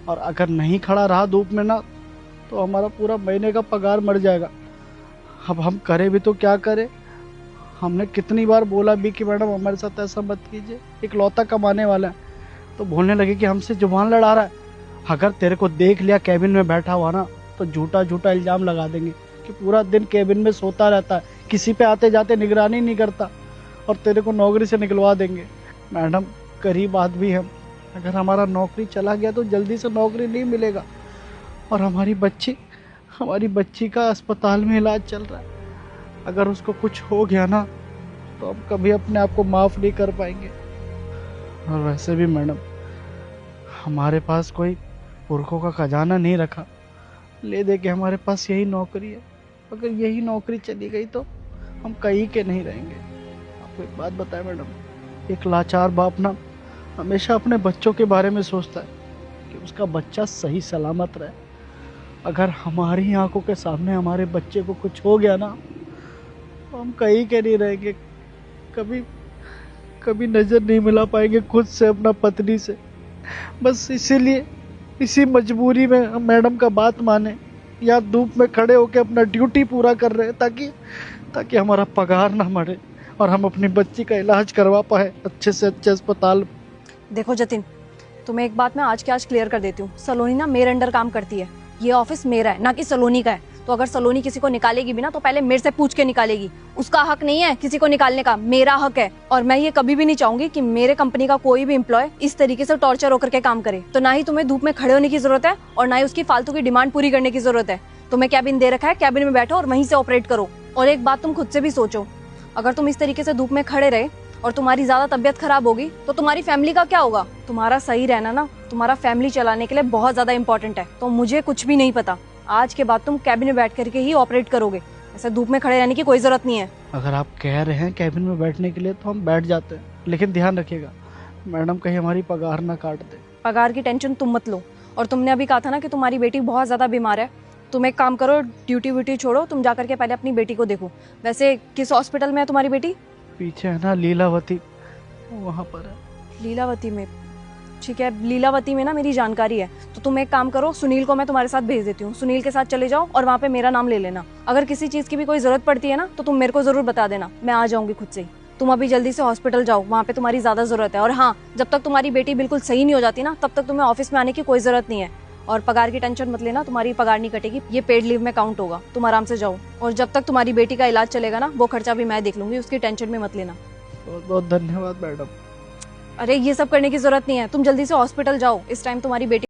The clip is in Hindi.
और अगर नहीं खड़ा रहा धूप में ना तो हमारा पूरा महीने का पगार मर जाएगा। अब हम करें भी तो क्या करें। हमने कितनी बार बोला भी कि मैडम हमारे साथ ऐसा मत कीजिए, इकलौता कमाने वाला है। तो बोलने लगे कि हमसे जुबान लड़ा रहा है। अगर तेरे को देख लिया कैबिन में बैठा हुआ ना तो झूठा झूठा इल्जाम लगा देंगे कि पूरा दिन कैबिन में सोता रहता है, किसी पे आते जाते निगरानी नहीं करता, और तेरे को नौकरी से निकलवा देंगे। मैडम गरीब आदमी हम, अगर हमारा नौकरी चला गया तो जल्दी से नौकरी नहीं मिलेगा, और हमारी बच्ची का अस्पताल में इलाज चल रहा है। अगर उसको कुछ हो गया ना तो हम कभी अपने आप को माफ़ नहीं कर पाएंगे। और वैसे भी मैडम हमारे पास कोई पुरखों का खजाना नहीं रखा, ले दे के हमारे पास यही नौकरी है। अगर यही नौकरी चली गई तो हम कहीं के नहीं रहेंगे। आपको एक बात बताएं मैडम, एक लाचार बाप ना हमेशा अपने बच्चों के बारे में सोचता है कि उसका बच्चा सही सलामत रहे। अगर हमारी आंखों के सामने हमारे बच्चे को कुछ हो गया ना तो हम कहीं के नहीं रहेंगे, कभी कभी नज़र नहीं मिला पाएंगे खुद से अपना पत्नी से। बस इसीलिए इसी मजबूरी में हम मैडम का बात माने, या धूप में खड़े होकर अपना ड्यूटी पूरा कर रहे हैं ताकि हमारा पगार ना मरे और हम अपनी बच्ची का इलाज करवा पाए अच्छे से अच्छे अस्पताल। देखो जतिन, तुम्हें एक बात मैं आज के आज क्लियर कर देती हूँ। सलोनी ना मेरे अंडर काम करती है, ये ऑफिस मेरा है ना कि सलोनी का है। तो अगर सलोनी किसी को निकालेगी भी ना तो पहले मेरे से पूछ के निकालेगी। उसका हक नहीं है किसी को निकालने का, मेरा हक है। और मैं ये कभी भी नहीं चाहूंगी कि मेरे कंपनी का कोई भी एम्प्लॉय इस तरीके से टॉर्चर होकर के काम करे। तो ना ही तुम्हें धूप में खड़े होने की जरूरत है और ना ही उसकी फालतू की डिमांड पूरी करने की जरूरत है। तुम्हें कैबिन दे रखा है, कैबिन में बैठो और वहीं से ऑपरेट करो। और एक बात तुम खुद से भी सोचो, अगर तुम इस तरीके से धूप में खड़े रहे और तुम्हारी ज्यादा तबियत खराब होगी तो तुम्हारी फैमिली का क्या होगा। तुम्हारा सही रहना ना तुम्हारा फैमिली चलाने के लिए बहुत ज्यादा इंपॉर्टेंट है। तो मुझे कुछ भी नहीं पता, आज के बाद तुम कैबिन में बैठ करके ही ऑपरेट करोगे, ऐसे धूप में खड़े रहने की कोई जरूरत नहीं है। अगर आप कह रहे हैं कैबिन में बैठने के लिए तो हम बैठ जाते हैं, लेकिन ध्यान रखिएगा मैडम कहीं हमारी पगार ना काट दे। पगार की टेंशन तुम मत लो। और तुमने अभी कहा था ना कि तुम्हारी बेटी बहुत ज्यादा बीमार है, तुम एक काम करो, ड्यूटी व्यूटी छोड़ो, तुम जा करके पहले अपनी बेटी को देखो। वैसे किस हॉस्पिटल में है तुम्हारी बेटी? पीछे है ना लीलावती, वहाँ पर है। लीलावती में? ठीक है, लीलावती में ना मेरी जानकारी है। तो तुम एक काम करो, सुनील को मैं तुम्हारे साथ भेज देती हूँ, सुनील के साथ चले जाओ और वहाँ पे मेरा नाम ले लेना। अगर किसी चीज की भी कोई जरूरत पड़ती है ना तो तुम मेरे को जरूर बता देना, मैं आ जाऊंगी खुद से ही। तुम अभी जल्दी से हॉस्पिटल जाओ, वहाँ पे तुम्हारी ज्यादा जरूरत है। और हाँ, जब तक तुम्हारी बेटी बिल्कुल सही नहीं हो जाती ना तब तक तुम्हें ऑफिस में आने की कोई जरूरत नहीं है। और पगार की टेंशन मत लेना, तुम्हारी पगार नहीं कटेगी, ये पेड लीव में काउंट होगा। तुम आराम से जाओ, और जब तक तुम्हारी बेटी का इलाज चलेगा ना वो खर्चा भी मैं देख लूंगी, उसकी टेंशन में मत लेना। बहुत बहुत धन्यवाद मैडम। अरे ये सब करने की जरूरत नहीं है, तुम जल्दी से हॉस्पिटल जाओ, इस टाइम तुम्हारी बेटी